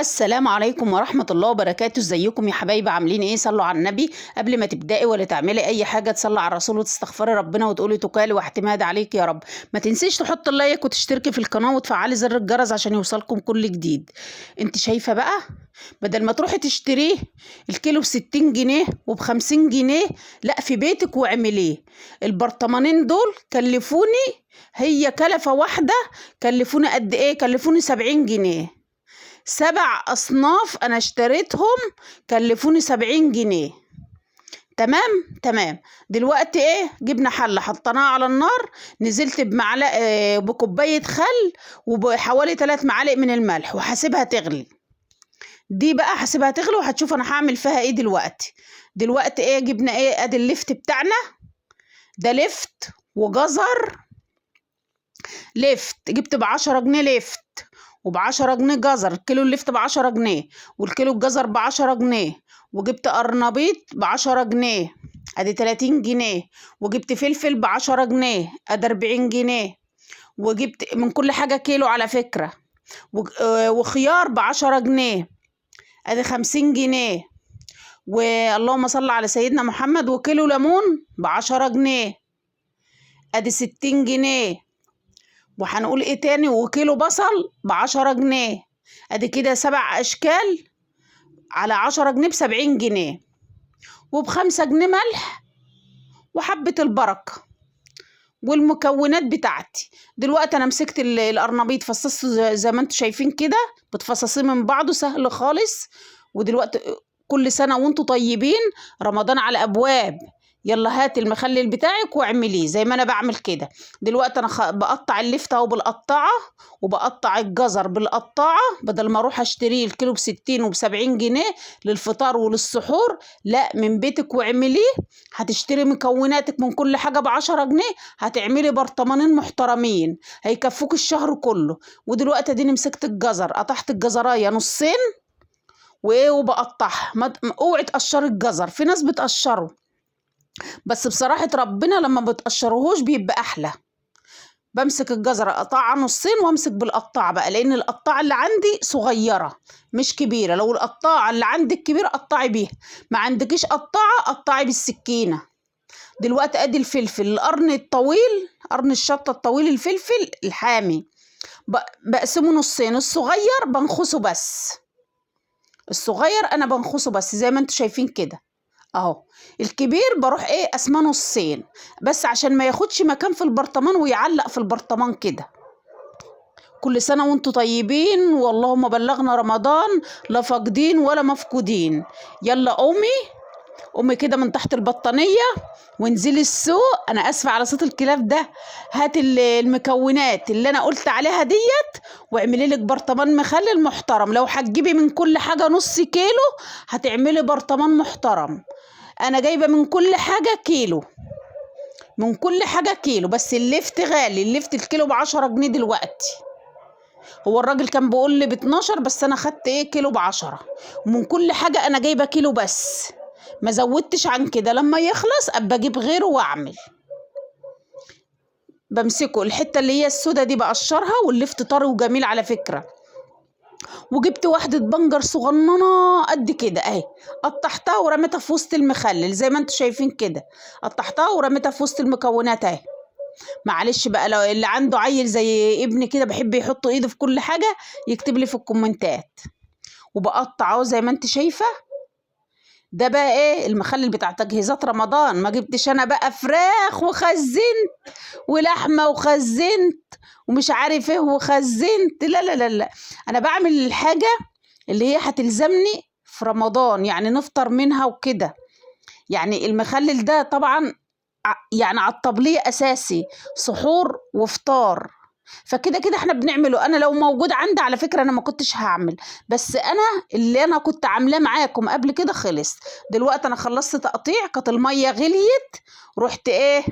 السلام عليكم ورحمة الله وبركاته. ازيكم يا حبايبي؟ عاملين ايه؟ صلوا على النبي. قبل ما تبدأي ولا تعملي اي حاجة تصلي على الرسول وتستغفري ربنا وتقولي توكالي واعتماد عليك يا رب. ما تنسيش تحط اللايك وتشتركي في القناة وتفعلي زر الجرس عشان يوصلكم كل جديد. انت شايفة بقى؟ بدل ما تروحي تشتريه الكيلو ب60 جنيه وب50 جنيه، لا في بيتك واعمليه. البرطمانين دول كلفوني، هي كلفة واحدة كلفوني قد ايه؟ كلفوني 70 جنيه. 7 أصناف أنا اشتريتهم كلفوني 70 جنيه. تمام تمام. دلوقتي ايه؟ جبنا حلة حطيناها على النار، نزلت بمعلقة بكوباية خل وبحوالي 3 معالق من الملح وهسيبها تغلي. دي بقى هسيبها تغلي وهتشوف انا هعمل فيها ايه دلوقتي ايه؟ جبنا ايه؟ ادي اللفت بتاعنا، ده لفت وجزر. لفت جبت ب10 جنيه لفت، وب10 جنيه جزر. الكيلو اللفت ب10 جنيه، والكيلو الجزر ب10 جنيه. وجبت قرنبيط ب10 جنيه، ادي 30 جنيه. وجبت فلفل ب10 جنيه، ادي 40 جنيه. وجبت من كل حاجة كيلو على فكرة. وخيار ب10 جنيه، ادي 50 جنيه. واللهم صل على سيدنا محمد. وكيلو ليمون ب10 جنيه، ادي 60 جنيه. وهنقول ايه تاني؟ وكيلو بصل ب10 جنيه. ادي كده 7 اشكال على 10 جنيه ب70 جنيه. وب5 جنيه ملح وحبة البركة والمكونات بتاعتي. دلوقتي انا مسكت القرنبيط فصصته زي ما انتم شايفين كده، بتفصصيه من بعضه سهل خالص. ودلوقتي كل سنة وانتم طيبين، رمضان على ابواب. يلا هات المخلل بتاعك واعمليه زي ما انا بعمل كده. دلوقتي انا بقطع اللفته اهو بالقطاعه، وبقطع الجزر بالقطاعه، بدل ما اروح اشتريه الكيلو ب60 وب70 جنيه للفطار وللسحور. لا، من بيتك واعمليه. هتشتري مكوناتك من كل حاجه ب10 جنيه، هتعملي برطمانين محترمين هيكفوك الشهر كله. ودلوقتي اديني مسكت الجزر، قطعت الجزرايه نصين وايه وبقطعها. اوعي تقشري الجزر، في ناس بتقشره بس بصراحة ربنا لما بتقشرهوش بيبقى أحلى. بمسك الجزرة أقطعها نصين وامسك بالقطاعة بقى، لأن القطاعة اللي عندي صغيرة مش كبيرة. لو القطاعة اللي عندك كبيرة قطعي بيها، ما عندكيش قطاعة قطعي بالسكينة. دلوقتي أدي الفلفل، القرن الطويل، قرن الشطة الطويل، الفلفل الحامي بقسمه نصين. الصغير بنخصه بس، الصغير أنا بنخصه بس زي ما انتوا شايفين كده اهو. الكبير بروح ايه؟ قسمه نصين بس عشان ما ياخدش مكان في البرطمان ويعلق في البرطمان كده. كل سنة وانتوا طيبين، واللهم بلغنا رمضان، لا فاقدين ولا مفقودين. يلا قومي كده من تحت البطانية وانزلي السوق. انا اسفة على صوت الكلاب ده. هات المكونات اللي انا قلت عليها ديت واعملي لك برطمان مخلل محترم. لو هتجيبي من كل حاجة نص كيلو هتعملي برطمان محترم. انا جايبه من كل حاجه كيلو، من كل حاجه كيلو. بس اللفت غالي، اللفت الكيلو ب10 جنيه دلوقتي. هو الراجل كان بيقول لي ب12 بس انا خدت ايه؟ كيلو ب10. ومن كل حاجه انا جايبه كيلو بس، ما زودتش عن كده. لما يخلص ابقى اجيب غيره واعمل. بمسكه الحته اللي هي السودا دي بقشرها، واللفت طري وجميل على فكره. وجبت واحدة بنجر صغننة قد كده اهي، قطعتها ورميتها في وسط المخلل زي ما انتوا شايفين كده. قطعتها ورميتها في وسط المكونات اهي. معلش بقى، لو اللي عنده عيل زي ابني كده بيحب يحط ايده في كل حاجة يكتب لي في الكومنتات. وبقطعه زي ما انت شايفة. ده بقى ايه؟ المخلل بتاع تجهيزات رمضان. ما جبتش انا بقى فراخ وخزنت ولحمة وخزنت ومش عارف ايه وخزنت، لا لا لا لا. انا بعمل الحاجة اللي هي هتلزمني في رمضان، يعني نفطر منها وكده. يعني المخلل ده طبعا يعني على الطبلية اساسي، سحور وفطار. فكده كده احنا بنعمله. انا لو موجود عندي على فكرة انا ما كنتش هعمل، بس انا اللي انا كنت عاملاه معاكم قبل كده خلص. دلوقتي انا خلصت تقطيع، كانت المية غليت. رحت ايه؟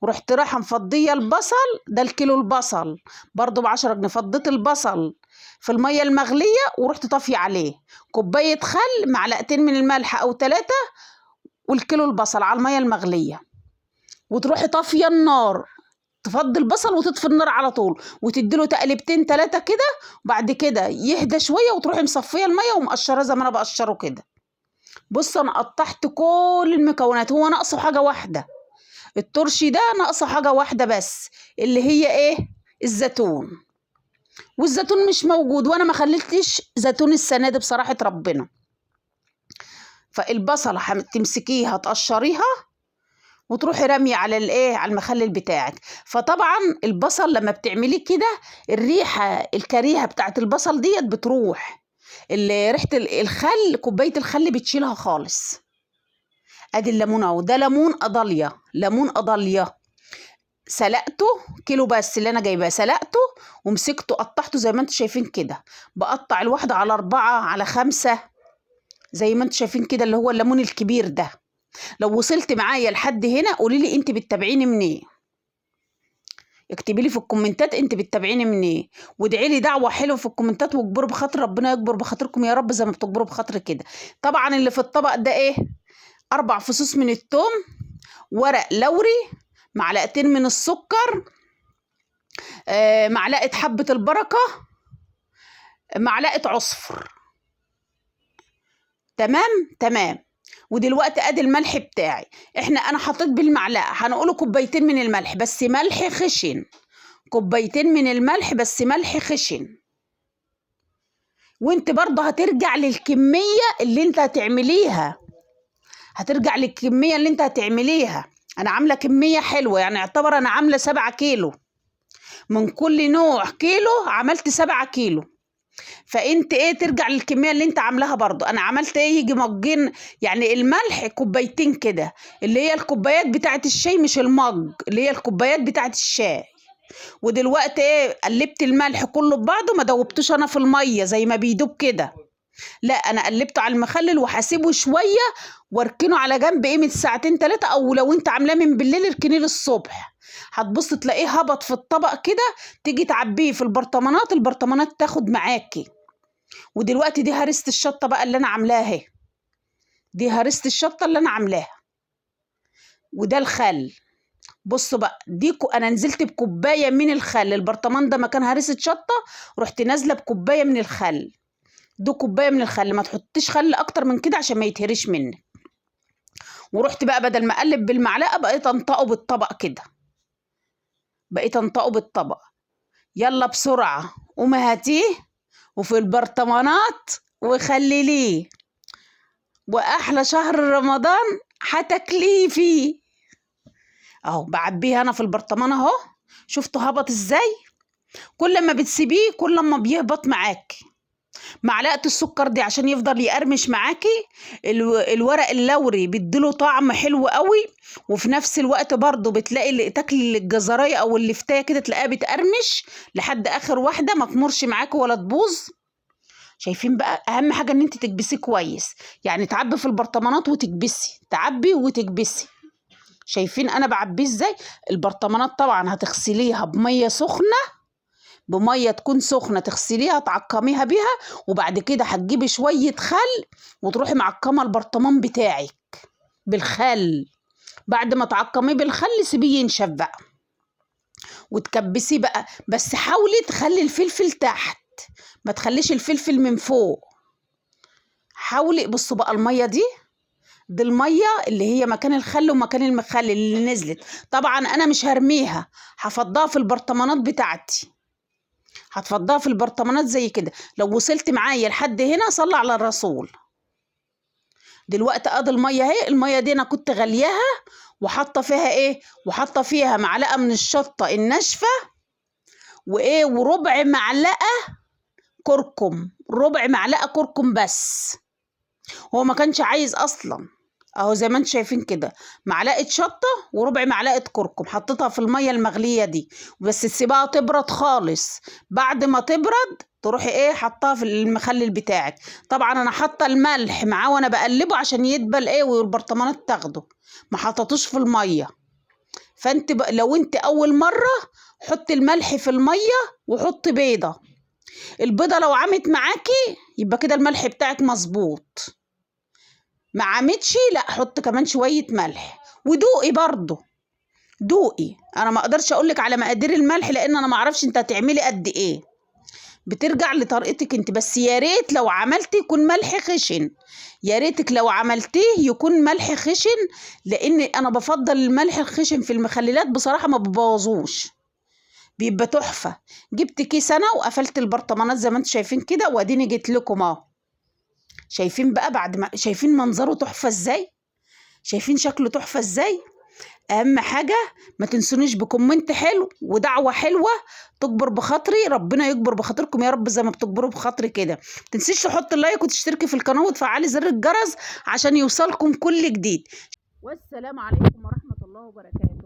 ورحت رايحة مفضية البصل. ده الكيلو البصل برضو ب10 جنيه. فضيت البصل في المية المغلية ورحت طافية عليه كوباية خل، معلقتين من الملح او 3، والكيلو البصل على المية المغلية. وتروحي طافية النار تفضي البصل وتطفي النار على طول، وتديله تقلبتين 3 كده، وبعد كده يهدى شويه وتروحي مصفيه الميه ومقشراه زي ما انا بقشره كده. بص انا قطعت كل المكونات، هو ناقصه حاجه واحده، الترشي ده ناقصه حاجه واحده بس، اللي هي ايه؟ الزيتون. والزيتون مش موجود، وانا ما خليتش زيتون السنه دي بصراحه ربنا. فالبصله تمسكيها تقشريها وتروحي راميه على الايه، على المخلل بتاعك. فطبعا البصل لما بتعملي كده الريحه الكريهه بتاعت البصل ديت بتروح، ريحه الخل، كوبايه الخل بتشيلها خالص. ادي الليمون اهو، ده ليمون اضاليا، ليمون اضاليا. سلقته كيلو بس اللي انا جايباه، سلقته ومسكته قطعته زي ما انتم شايفين كده، بقطع الواحده على 4 على 5 زي ما انتم شايفين كده، اللي هو الليمون الكبير ده. لو وصلت معايا لحد هنا قولي لي انت بتتابعيني منين، اكتبي لي في الكومنتات انت بتتابعيني منين، وادعي لي دعوه حلوه في الكومنتات، واجبروا بخاطر ربنا يكبر بخاطركم يا رب زي ما بتجبروا بخاطري كده. طبعا اللي في الطبق ده ايه؟ 4 فصوص من الثوم، ورق لوري، معلقتين من السكر، معلقه حبه البركه، معلقه عصفر. تمام تمام. ودلوقتي ادي الملح بتاعي، انا حطيت بالمعلقه، هنقوله كوبايتين من الملح بس ملح خشن، كوبايتين من الملح بس ملح خشن. وانت برضه هترجع للكميه اللي انت هتعمليها، هترجع للكميه اللي انت هتعمليها. انا عامله كميه حلوه، يعني اعتبر انا عامله 7 كيلو من كل نوع، كيلو عملت 7 كيلو. فانت ايه، ترجع للكميه اللي انت عاملاها. برضو انا عملت ايه، يجي مجين، يعني الملح كوبايتين كده، اللي هي الكوبايات بتاعه الشاي، مش المج، اللي هي الكوبايات بتاعه الشاي. ودلوقتي ايه، قلبت الملح كله ببعضه، ما دوبتوش انا في الميه زي ما بيدوب كده، لا انا قلبته على المخلل وهسيبه شويه واركنه على جنب قيمه 2 3 ساعات، او لو انت عاملاه من بالليل اركنيه للصبح. هتبص تلاقيه هبط في الطبق كده، تيجي تعبيه في البرطمانات، البرطمانات تاخد معاكي. ودلوقتي دي هرسة الشطه بقى اللي انا عاملاها اهي، دي هرسة الشطه اللي انا عاملاها، وده الخل. بصوا بقى، انا نزلت بكوبايه من الخل، البرطمان ده مكان هرسة شطه، رحت نازله بكوبايه من الخل، ده كوبايه من الخل، ما تحطيش خل اكتر من كده عشان ما يتهرش منك. ورحت بقى بدل ما اقلب بالمعلقه بقيت انطقه بالطبق كده، بقيت انطقه بالطبق. يلا بسرعه قومي هاتيه وفي البرطمانات وخلليه، واحلى شهر رمضان هتاكليه فيه. اهو بعبيه انا في البرطمان اهو، شفتوا هبط ازاي؟ كل ما بتسيبيه كل ما بيهبط معاكي. معلقه السكر دي عشان يفضل يقرمش معاكي، الورق اللوري بيديله طعم حلو قوي، وفي نفس الوقت برضه بتلاقي اللي تاكلي الجزرايه او اللفتايه كده تلاقيها بتقرمش لحد اخر واحده، ما تمرش معاكي ولا تبوظ. شايفين بقى، اهم حاجه ان انت تكبسيه كويس، يعني تعبي في البرطمانات وتكبسي، تعبي وتكبسي. شايفين انا بعبيه ازاي؟ البرطمانات طبعا هتغسليها بميه سخنه، بميه تكون سخنه تغسليها تعقميها بيها، وبعد كده هتجيبي شويه خل وتروحي معقمه البرطمان بتاعك بالخل. بعد ما تعقميه بالخل سيبيه ينشف بقى وتكبسيه بقى، بس حاولي تخلي الفلفل تحت، ما تخليش الفلفل من فوق. حاولي. بصوا بقى الميه دي الميه اللي هي مكان الخل ومكان المخلل اللي نزلت. طبعا انا مش هرميها، هفضها في البرطمانات بتاعتي، هتفضها في البرطمانات زي كده. لو وصلت معايا لحد هنا صلي على الرسول. دلوقتي ادي الميه اهي، الميه دي انا كنت غلياها وحاطه فيها ايه، وحاطه فيها معلقه من الشطه الناشفه، وايه، وربع معلقه كركم، ربع معلقه كركم بس. هو ما كانش عايز اصلا، اهو زي ما انتم شايفين كده، معلقه شطه وربع معلقه كركم حطيتها في الميه المغليه دي، بس تسيبها تبرد خالص. بعد ما تبرد تروحي ايه، حطها في المخلل بتاعك. طبعا انا حاطه الملح معاه وانا بقلبه عشان يدبل ايه والبرطمانات تاخده، ما حطيتوش في الميه. فانت لو انت اول مره حطي الملح في الميه وحطي بيضه، البيضه لو عمت معاكي يبقى كده الملح بتاعك مظبوط، ما عمتش لا حط كمان شويه ملح ودوقي برضه. دوقي. انا ما اقدرش اقولك على مقادير الملح لان انا ما اعرفش انت هتعملي قد ايه، بترجع لطريقتك انت. بس يا ريت لو عملتي يكون ملح خشن، يا ريتك لو عملتيه يكون ملح خشن، لان انا بفضل الملح الخشن في المخللات بصراحة، ما ببوظوش، بيبقى تحفة. جبت كيس انا وقفلت البرطمانات زي ما انتم شايفين كده، واديني جيت لكم اهو. شايفين بقى بعد ما شايفين منظره تحفة ازاي، شايفين شكله تحفة ازاي. اهم حاجة ما تنسونيش بكومنت حلو ودعوة حلوة تكبر بخاطري، ربنا يكبر بخاطركم يا رب زي ما بتكبروا بخاطري كده. ما تنسيش تحط اللايك وتشتركي في القناة وتفعلي زر الجرس عشان يوصلكم كل جديد. والسلام عليكم ورحمة الله وبركاته.